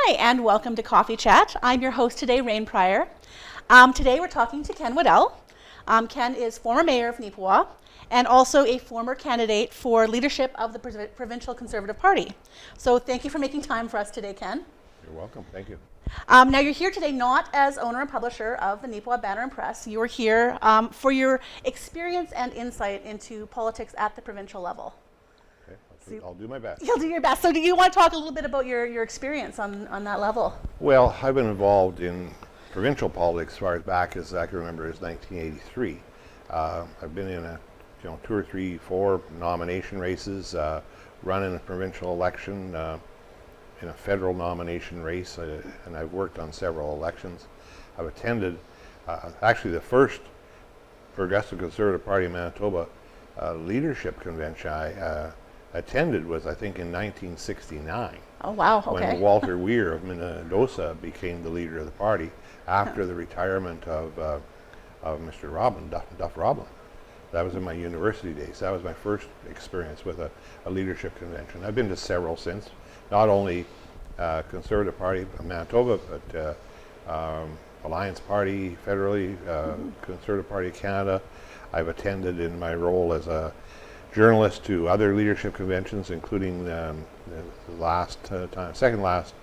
Hi, and welcome to Coffee Chat. I'm your host today, Rrain. Today we're talking to Ken Waddell. Ken is former mayor of Neepawa and also a former candidate for leadership of the Provincial Conservative Party. So thank you for making time for us today, Ken. You're welcome. Thank you. Now you're here today not as owner and publisher of the Neepawa Banner and Press. You're here for your experience and insight into politics at the provincial level. Okay, I'll do my best. You'll do your best. So do you want to talk a little bit about your experience on that level? Well, I've been involved in provincial politics as far as back as I can remember as 1983. I've been in 2 or 3, 4 nomination races, run in a provincial election, in a federal nomination race, and I've worked on several elections. I've attended actually the first Progressive Conservative Party of Manitoba leadership convention I attended was, I think, in 1969. Oh, wow, okay. When Walter Weir of Manitoba became the leader of the party after the retirement of Mr. Duff Roblin. That was in my university days. That was my first experience with a leadership convention. I've been to several since, not only Conservative Party of Manitoba, but Alliance Party federally, Conservative Party of Canada. I've attended in my role as a journalist to other leadership conventions, including the second last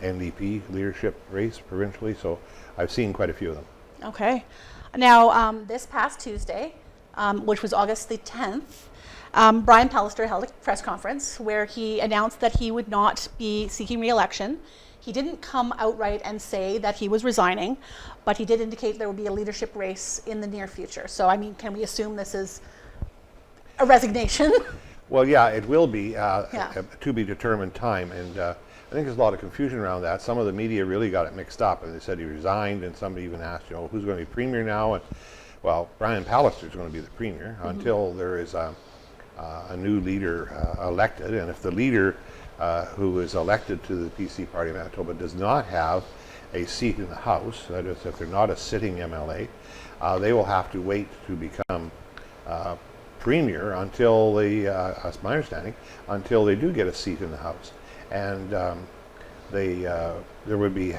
NDP leadership race provincially. So I've seen quite a few of them. Okay. Now, this past Tuesday, which was August the 10th, Brian Pallister held a press conference where he announced that he would not be seeking re-election. He didn't come outright and say that he was resigning, but he did indicate there will be a leadership race in the near future. So, I mean, can we assume this is a resignation? Well, yeah, it will be to be determined time, and I think there's a lot of confusion around that. Some of the media really got it mixed up, and they said he resigned, and somebody even asked, who's going to be premier now? And well, Brian Pallister is going to be the premier until there is a new leader elected, and if the leader who is elected to the PC Party of Manitoba does not have a seat in the House, that is, if they're not a sitting MLA, they will have to wait to become premier until that's my understanding, until they do get a seat in the House. And there would be,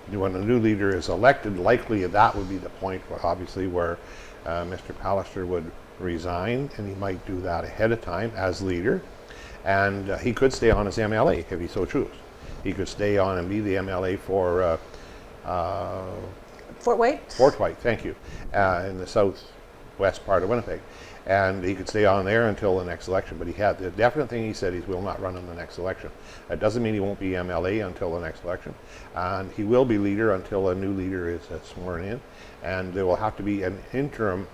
when a new leader is elected, likely that would be the point, obviously, where Mr. Pallister would resign, and he might do that ahead of time as leader. And he could stay on as MLA if he so chooses. He could stay on and be the MLA for Fort White? Fort White, thank you, in the southwest part of Winnipeg. And he could stay on there until the next election. But the definite thing he said, he will not run in the next election. That doesn't mean he won't be MLA until the next election. And he will be leader until a new leader is sworn in. And there will have to be an interim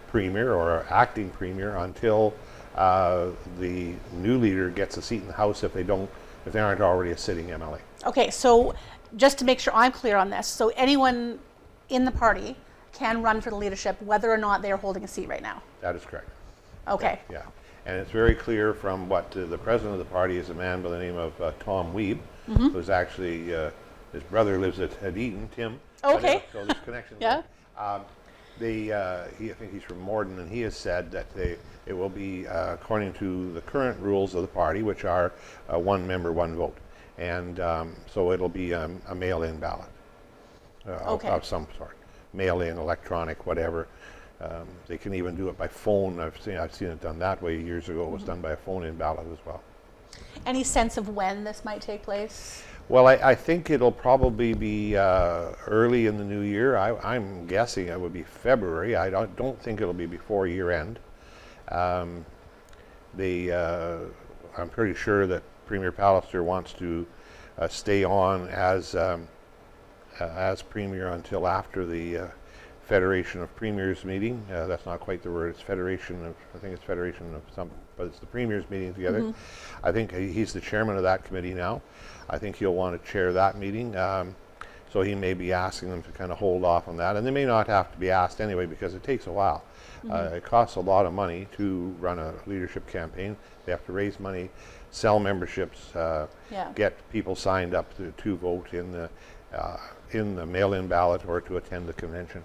premier or acting premier until the new leader gets a seat in the House if they aren't already a sitting MLA. Okay, so just to make sure I'm clear on this, so anyone in the party can run for the leadership whether or not they are holding a seat right now? That is correct. Okay. Yeah. And it's very clear from what the president of the party is a man by the name of Tom Weeb, who's actually, his brother lives at Eaton, Tim. Okay. So there's connection Yeah. there. I think he's from Morden, and he has said that it will be according to the current rules of the party, which are one member, one vote. And so it'll be a mail-in ballot of some sort. Mail-in, electronic, whatever. They can even do it by phone. I've seen it done that way years ago. It was done by a phone-in ballot as well. Any sense of when this might take place? Well, I think it'll probably be early in the new year. I'm guessing it would be February. I don't think it'll be before year end. I'm pretty sure that Premier Pallister wants to stay on as premier until after the Federation of Premiers meeting. That's not quite the word. It's Federation of, I think it's Federation of some, but it's the Premiers meeting together. I think he's the chairman of that committee now. I think he'll want to chair that meeting. So he may be asking them to kind of hold off on that. And they may not have to be asked anyway because it takes a while. It costs a lot of money to run a leadership campaign. They have to raise money, sell memberships, get people signed up to vote in the mail-in ballot or to attend the convention.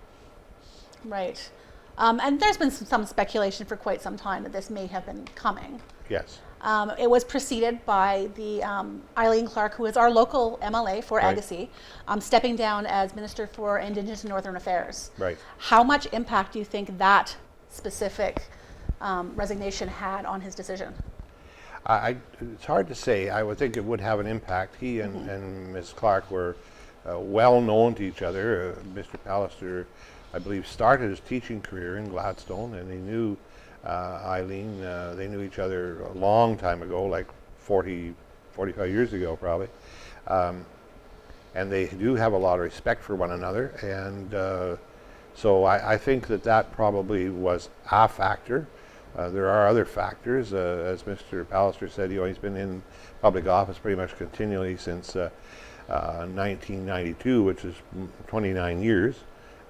Right. And there's been some speculation for quite some time that this may have been coming. Yes. It was preceded by the Eileen Clark, who is our local MLA for Right. Agassiz, stepping down as Minister for Indigenous and Northern Affairs. Right. How much impact do you think that specific resignation had on his decision? It's hard to say. I would think it would have an impact. He and Ms. Clark were well known to each other. Mr. Pallister, I believe, started his teaching career in Gladstone, and he knew Eileen. They knew each other a long time ago, like 40, 45 years ago, probably. And they do have a lot of respect for one another. And so I think that probably was a factor. There are other factors. As Mr. Pallister said, he's been in public office pretty much continually since 1992, which is 29 years,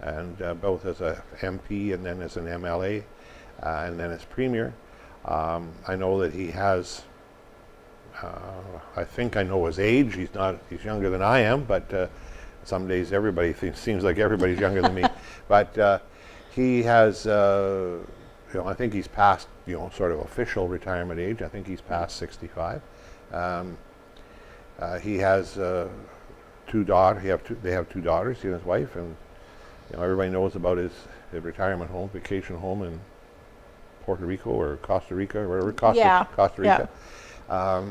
and both as a MP and then as an MLA, and then as Premier. I know that he has, I think I know his age. He's younger than I am, but some days everybody seems like everybody's younger than me. But he has, I think he's past, sort of official retirement age. I think he's past 65. He has two daughters. They have two daughters, he and his wife, and everybody knows about his retirement home, vacation home in Puerto Rico or Costa Rica or whatever. Costa Rica. Yeah.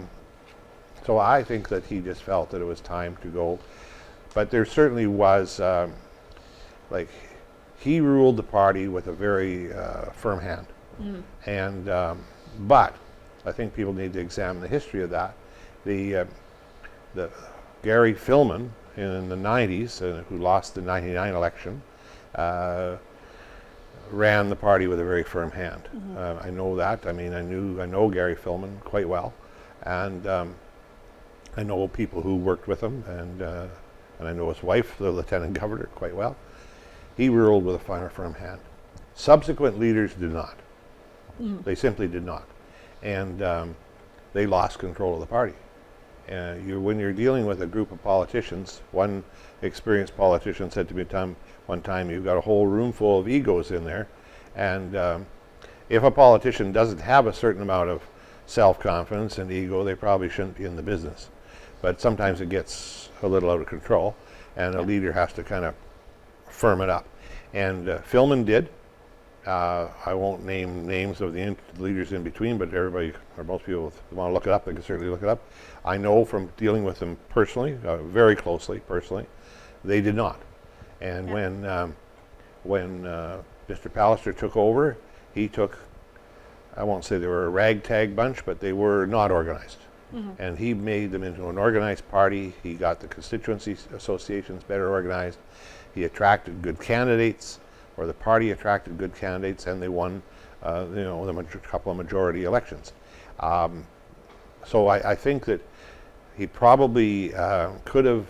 So I think that he just felt that it was time to go. But there certainly was, he ruled the party with a very firm hand. And but I think people need to examine the history of that. The Gary Filmon in the 90s, who lost the 99 election, ran the party with a very firm hand. I know that. I mean, I know Gary Filmon quite well, and I know people who worked with him, and I know his wife, the lieutenant governor, quite well. He ruled with a firm hand. Subsequent leaders did not. They simply did not, and they lost control of the party. When you're dealing with a group of politicians, one experienced politician said to me one time, you've got a whole room full of egos in there, and if a politician doesn't have a certain amount of self-confidence and ego, they probably shouldn't be in the business. But sometimes it gets a little out of control, and a leader has to kind of firm it up. And Filmon did. I won't name names of the leaders in between, but everybody, or most people, if they want to look it up, they can certainly look it up. I know from dealing with them personally, very closely personally, they did not. And when Mr. Pallister took over, he took, I won't say they were a ragtag bunch, but they were not organized. And he made them into an organized party. He got the constituency associations better organized. He attracted good candidates, or the party attracted good candidates, and they won, a couple of majority elections. So I think that he probably could have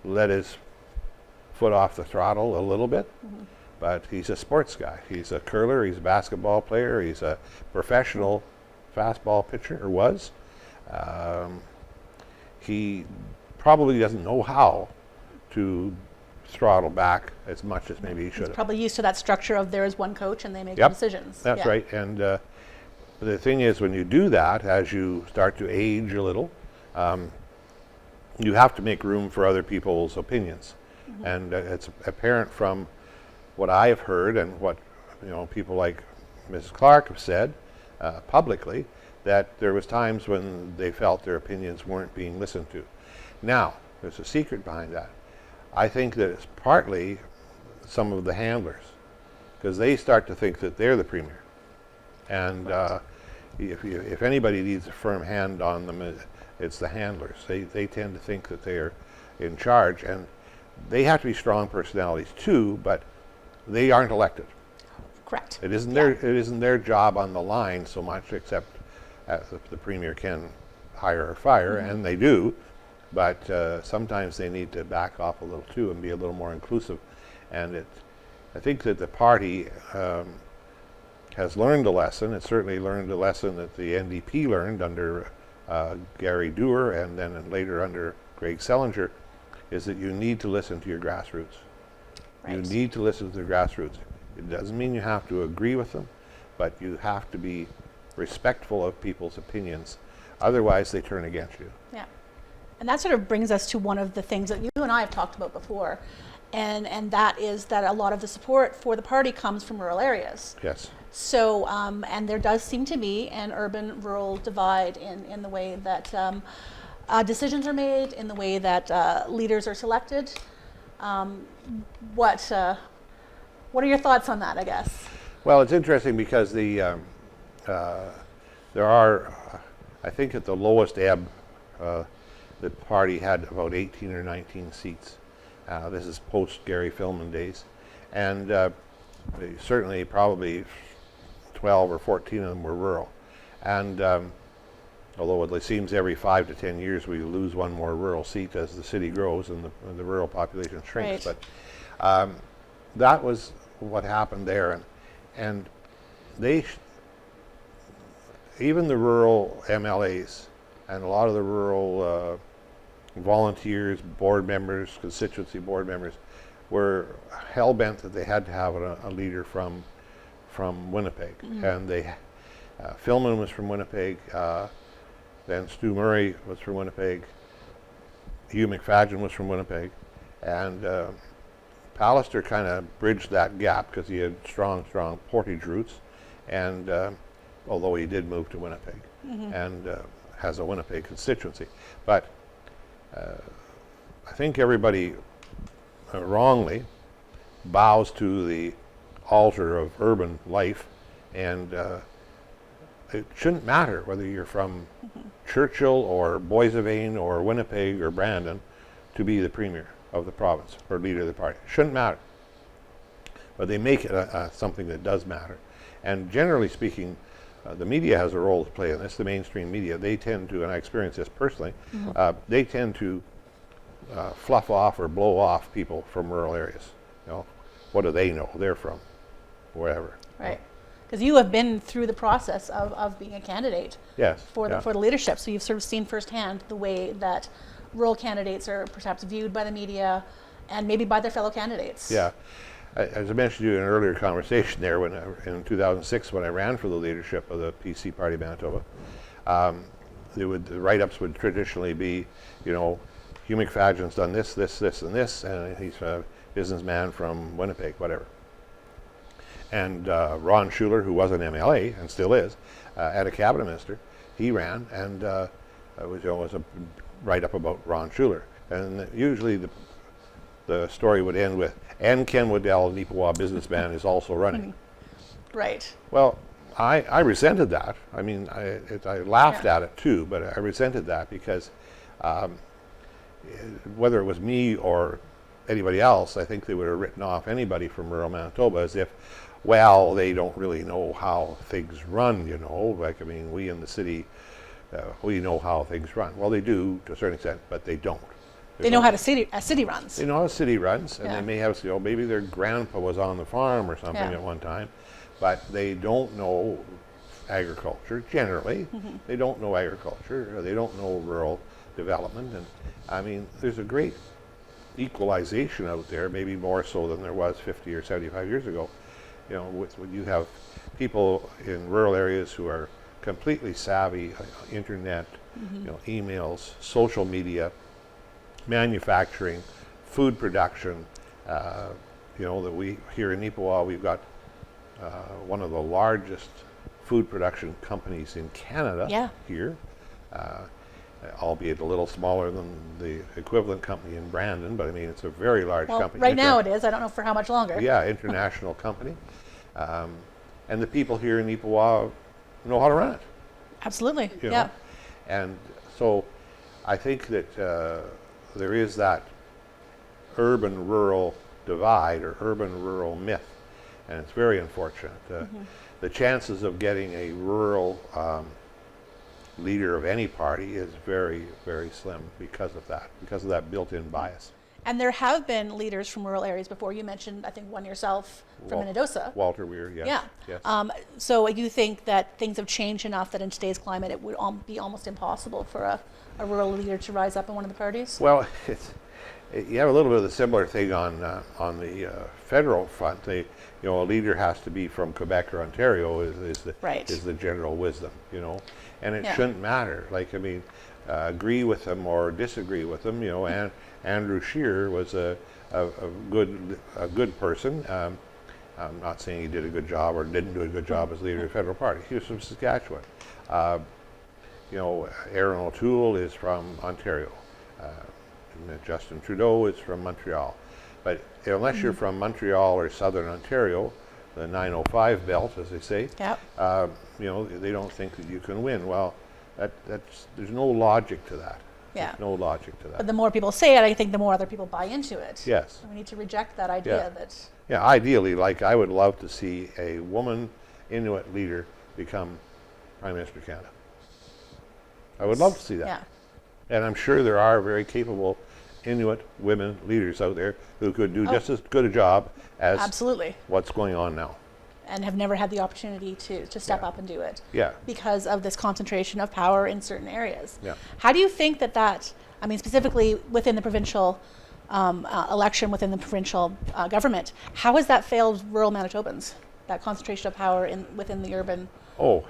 let his foot off the throttle a little bit, but he's a sports guy. He's a curler, he's a basketball player, he's a professional fastball pitcher, or was. He probably doesn't know how to throttle back as much as maybe he should have. Probably used to that structure of there is one coach and they make decisions. That's right. And the thing is, when you do that, as you start to age a little, you have to make room for other people's opinions. And it's apparent from what I have heard and what people like Mrs. Clark have said publicly, that there was times when they felt their opinions weren't being listened to. Now, there's a secret behind that. I think that it's partly some of the handlers, because they start to think that they're the premier. And if anybody needs a firm hand on them, it's the handlers. They tend to think that they're in charge, and they have to be strong personalities too, but they aren't elected. Correct. It isn't their job on the line so much, except the premier can hire or fire, and they do. But sometimes they need to back off a little too and be a little more inclusive. And I think that the party has learned a lesson. It certainly learned a lesson that the NDP learned under Gary Dewar and then later under Greg Selinger, is that you need to listen to your grassroots. Right. You need to listen to the grassroots. It doesn't mean you have to agree with them, but you have to be respectful of people's opinions. Otherwise, they turn against you. Yeah. And that sort of brings us to one of the things that you and I have talked about before, and that is that a lot of the support for the party comes from rural areas. Yes. So, and there does seem to be an urban-rural divide in the way that decisions are made, in the way that leaders are selected. What are your thoughts on that, I guess? Well, it's interesting because there are, I think at the lowest ebb, the party had about 18 or 19 seats. This is post Gary Filmon days. And certainly probably 12 or 14 of them were rural. And although it seems every 5 to 10 years we lose one more rural seat as the city grows and the rural population shrinks. Right. But that was what happened there. And even the rural MLAs and a lot of the rural volunteers, board members, constituency board members were hell-bent that they had to have a leader from Winnipeg. And Filmon was from Winnipeg, then Stu Murray was from Winnipeg, Hugh McFadden was from Winnipeg, and Pallister kind of bridged that gap because he had strong Portage roots, and although he did move to Winnipeg and has a Winnipeg constituency. But I think everybody wrongly bows to the altar of urban life, and it shouldn't matter whether you're from Churchill or Boissevain or Winnipeg or Brandon to be the premier of the province or leader of the party. It shouldn't matter. But they make it something that does matter. And generally speaking, the media has a role to play in this, the mainstream media. They tend to, and I experience this personally, they tend to fluff off or blow off people from rural areas. You know, what do they know? They're from wherever. Right. Because you have been through the process of being a candidate for the leadership. So you've sort of seen firsthand the way that rural candidates are perhaps viewed by the media and maybe by their fellow candidates. Yeah. As I mentioned to you in an earlier conversation there, when in 2006 when I ran for the leadership of the PC Party of Manitoba, the write-ups would traditionally be, you know, Hugh McFadden's done this, and this, and he's a businessman from Winnipeg, whatever. And Ron Schuler, who was an MLA and still is, and a cabinet minister, he ran, and it was a write-up about Ron Schuler. And usually the story would end with, and Ken Waddell, Neepawa businessman, is also running. Right. Well, I resented that. I mean, I laughed at it too, but I resented that because whether it was me or anybody else, I think they would have written off anybody from rural Manitoba as if, well, they don't really know how things run, you know. Like, I mean, we in the city, we know how things run. Well, they do to a certain extent, but they don't. They know how a city runs. They know how a city runs, and they may have, you know, maybe their grandpa was on the farm or something at one time, but they don't know agriculture generally. They don't know agriculture. They don't know rural development, and I mean, there's a great equalization out there, maybe more so than there was 50 or 75 years ago. You know, when you have people in rural areas who are completely savvy, internet, you know, emails, social media, manufacturing, food production. You know, that we here in Neepawa, we've got one of the largest food production companies in Canada here, albeit a little smaller than the equivalent company in Brandon, but I mean, it's a very large company. Right now it is. I don't know for how much longer. Yeah, international company. And the people here in Neepawa know how to run it. Absolutely, You know? And so I think that there is that urban-rural divide or urban-rural myth, and it's very unfortunate. The chances of getting a rural leader of any party is very, very slim because of that built-in bias. And there have been leaders from rural areas before. You mentioned, I think, one yourself from Manitoba. Walter Weir, yes. Yeah. Yes. So you think that things have changed enough that in today's climate it would be almost impossible for a rural leader to rise up in one of the parties? Well, you have a little bit of the similar thing on the federal front. A leader has to be from Quebec or Ontario is the general wisdom, and it shouldn't matter. Like, I mean, agree with them or disagree with them, and Andrew Scheer was a good person. I'm not saying he did a good job or didn't do a good job as leader of the federal party. He was from Saskatchewan. Aaron O'Toole is from Ontario. Justin Trudeau is from Montreal. But unless you're from Montreal or Southern Ontario, the 905 belt, as they say, they don't think that you can win. Well, there's no logic to that. Yeah. There's no logic to that. But the more people say it, I think the more other people buy into it. Yes. And we need to reject that idea that... Yeah, ideally, like, I would love to see a woman Inuit leader become Prime Minister of Canada. I would love to see that. Yeah. And I'm sure there are very capable Inuit women leaders out there who could do just as good a job as absolutely what's going on now. And have never had the opportunity to step up and do it. Yeah. Because of this concentration of power in certain areas. Yeah. How do you think that, I mean, specifically within the provincial election, within the provincial government, how has that failed rural Manitobans, that concentration of power within the urban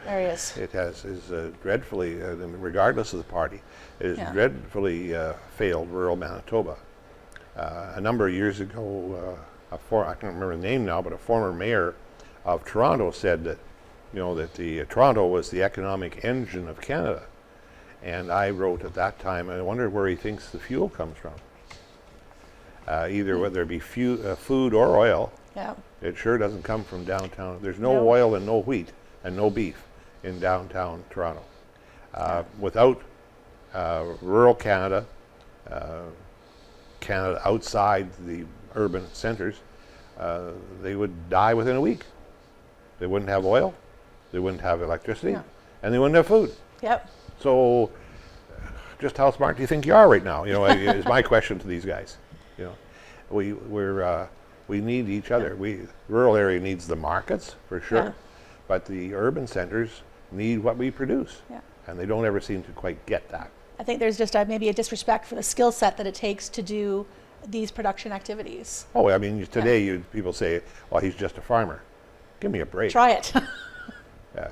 areas? It is dreadfully, regardless of the party, it has dreadfully failed rural Manitoba. A number of years ago, I can't remember the name now, but a former mayor of Toronto said that, that Toronto was the economic engine of Canada. And I wrote at that time, I wonder where he thinks the fuel comes from. Either whether it be food or oil. Yeah. It sure doesn't come from downtown. There's no oil and no wheat and no beef in downtown Toronto. Without rural Canada, Canada outside the urban centers, they would die within a week. They wouldn't have oil, they wouldn't have electricity, and they wouldn't have food. Yep. So, just how smart do you think you are right now? Is my question to these guys. We need each other. Rural area needs the markets for sure, but the urban centers need what we produce, and they don't ever seem to quite get that. I think there's just maybe a disrespect for the skill set that it takes to do these production activities. Oh, I mean, today people say, "Well, he's just a farmer." Give me a break. Try it.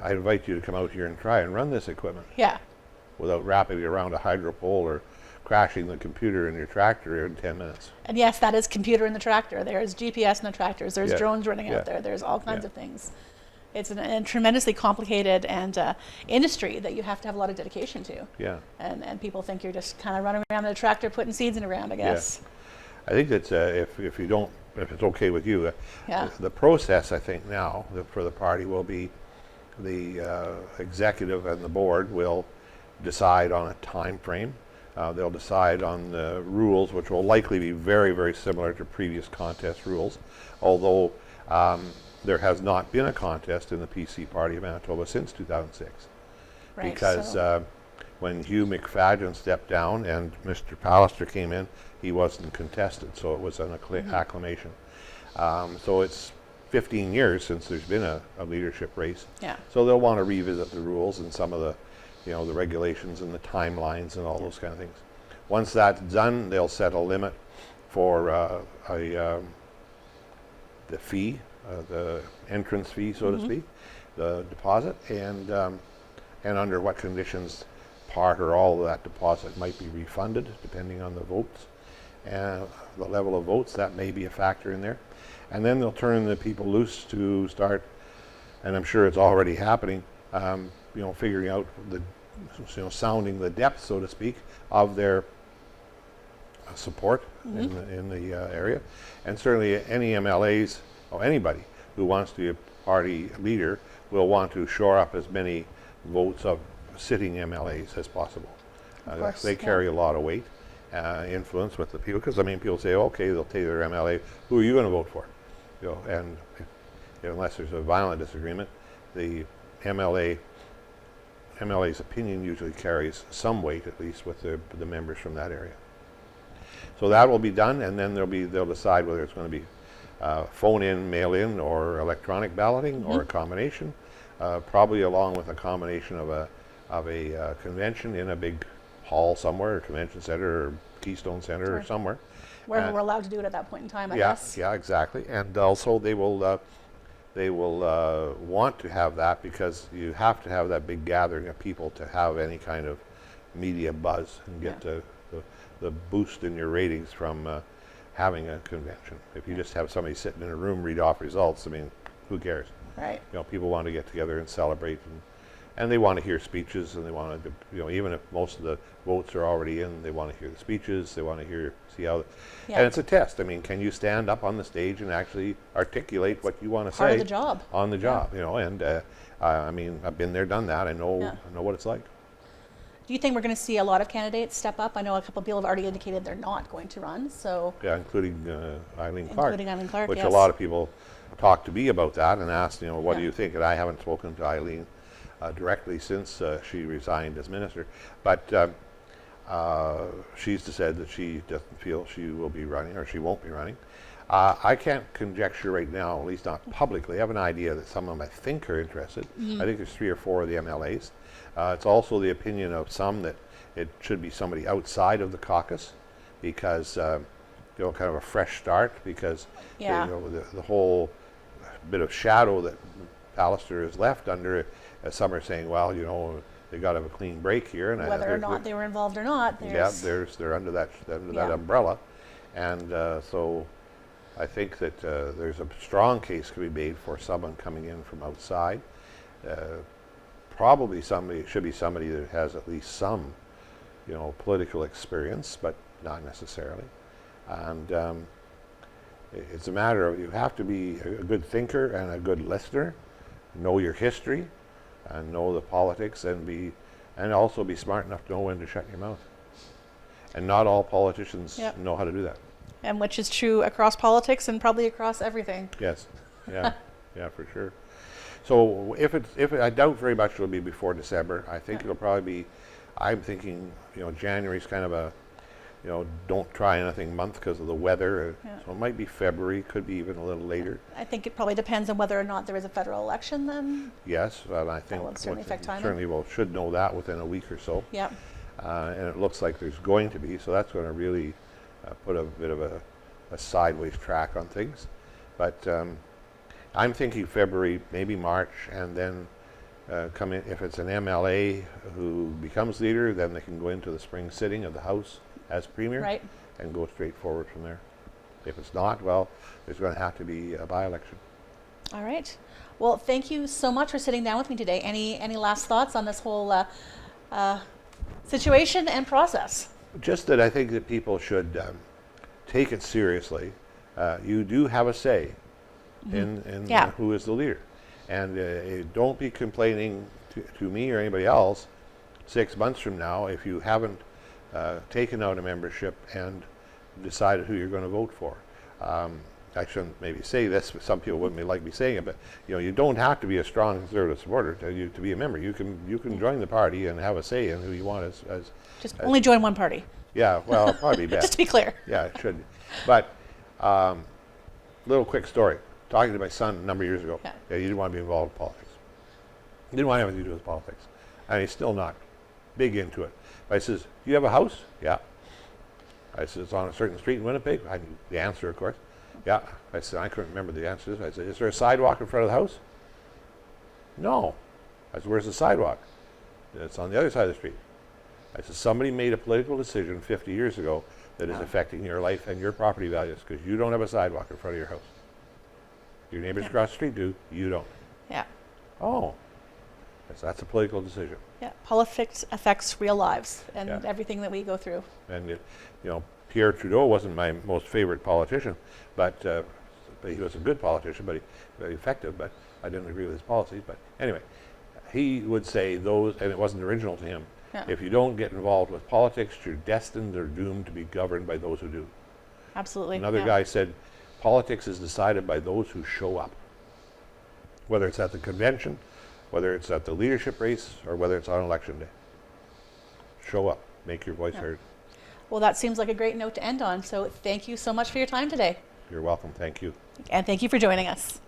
I invite you to come out here and try and run this equipment. Yeah. Without wrapping it around a hydro pole or crashing the computer in your tractor in 10 minutes. And yes, that is computer in the tractor. There's GPS in the tractors. There's drones running out there. There's all kinds of things. It's a tremendously complicated and industry that you have to have a lot of dedication to. Yeah. And people think you're just kind of running around in a tractor putting seeds in around, I guess. Yeah. I think that's if it's okay with you, the process, I think now for the party will be the executive and the board will decide on a time frame. They'll decide on the rules, which will likely be very, very similar to previous contest rules, although there has not been a contest in the PC Party of Manitoba since 2006. Right, because when Hugh McFadden stepped down and Mr. Pallister came in, he wasn't contested, so it was an acclamation. So it's 15 years since there's been a leadership race. Yeah. So they'll want to revisit the rules and some of the the regulations and the timelines and all those kind of things. Once that's done, they'll set a limit for the fee, the entrance fee, so to speak, the deposit, and under what conditions part or all of that deposit might be refunded, depending on the votes and the level of votes. That may be a factor in there. And then they'll turn the people loose to start, and I'm sure it's already happening, figuring out sounding the depth, so to speak, of their support in the area. And certainly any MLAs or anybody who wants to be a party leader will want to shore up as many votes of sitting MLAs as possible. They carry a lot of weight, influence with the people, because people say, okay, they'll take their MLA, who are you going to vote for? And unless there's a violent disagreement, the MLA's opinion usually carries some weight, at least with the members from that area. So that will be done, and then they'll decide whether it's going to be phone-in, mail-in, or electronic balloting, or a combination, probably along with a combination of a convention in a big hall somewhere, or convention center, or Keystone Center, or somewhere, Wherever we're allowed to do it at that point in time, I guess. Yeah, exactly. And also they will want to have that because you have to have that big gathering of people to have any kind of media buzz and get the boost in your ratings from having a convention. If you just have somebody sitting in a room read off results, I mean, who cares? Right. People want to get together and celebrate, and they want to hear speeches, and they want to, even if most of the votes are already in, they want to hear the speeches. They want to see how, and it's a test. I mean, can you stand up on the stage and actually articulate what you want to say? Part of the job. On the job, and I mean, I've been there, done that. I know what it's like. Do you think we're going to see a lot of candidates step up? I know a couple of people have already indicated they're not going to run. So yeah, including Eileen Clark, which yes. a lot of people talked to me about that and asked, what do you think? And I haven't spoken to Eileen directly since she resigned as minister, but she's said that she doesn't feel she will be running or she won't be running. I can't conjecture right now, at least not publicly. I have an idea that some of them I think are interested. I think there's 3 or 4 of the MLAs. It's also the opinion of some that it should be somebody outside of the caucus because, kind of a fresh start because, the whole bit of shadow that Pallister is left under, some are saying, well, they got to have a clean break here. And whether or not they were involved or not. They're under that umbrella. And so I think that there's a strong case to be made for someone coming in from outside. Probably should be somebody that has at least some, political experience, but not necessarily. And it's a matter of you have to be a good thinker and a good listener, know your history, and know the politics, and also be smart enough to know when to shut your mouth. And not all politicians know how to do that. And which is true across politics and probably across everything. Yes, yeah, for sure. So if I doubt very much it'll be before December. I think it'll probably be. I'm thinking, January's kind of a, don't try anything month because of the weather. So it might be February, could be even a little later. I think it probably depends on whether or not there is a federal election then. Yes, and I think that will certainly affect timing. Certainly should know that within a week or so. Yeah. And it looks like there's going to be, so that's going to really put a bit of a sideways track on things. But I'm thinking February, maybe March, and then come in. If it's an MLA who becomes leader, then they can go into the spring sitting of the House as premier and go straight forward from there. If it's not, well, there's going to have to be a by-election. All right. Well, thank you so much for sitting down with me today. Any last thoughts on this whole situation and process? Just that I think that people should take it seriously. You do have a say in who is the leader. And don't be complaining to me or anybody else 6 months from now if you haven't taken out a membership and decided who you're going to vote for. I shouldn't maybe say this, but some people wouldn't like me saying it, but you don't have to be a strong Conservative supporter to be a member. You can join the party and have a say in who you want as only join one party. Yeah, well, probably best. Just to be clear. Yeah, it should. But little quick story. Talking to my son a number of years ago. He didn't want to be involved in politics. He didn't want anything to do with politics. And he's still not big into it. But I says, do you have a house? Yeah. I said, it's on a certain street in Winnipeg. I knew the answer, of course. Yeah. I said, I couldn't remember the answer. I said, is there a sidewalk in front of the house? No. I said, where's the sidewalk? It's on the other side of the street. I said, somebody made a political decision 50 years ago that is affecting your life and your property values because you don't have a sidewalk in front of your house. Your neighbors across the street do. You don't. Yeah. Oh. So that's a political decision. Yeah. Politics affects real lives and everything that we go through. And, Pierre Trudeau wasn't my most favorite politician, but he was a good politician, but very effective, but I didn't agree with his policies. But anyway, he would say those, and it wasn't original to him, if you don't get involved with politics, you're destined or doomed to be governed by those who do. Absolutely. Another guy said, politics is decided by those who show up, whether it's at the convention, whether it's at the leadership race, or whether it's on election day. Show up, make your voice heard. Well, that seems like a great note to end on. So thank you so much for your time today. You're welcome. Thank you. And thank you for joining us.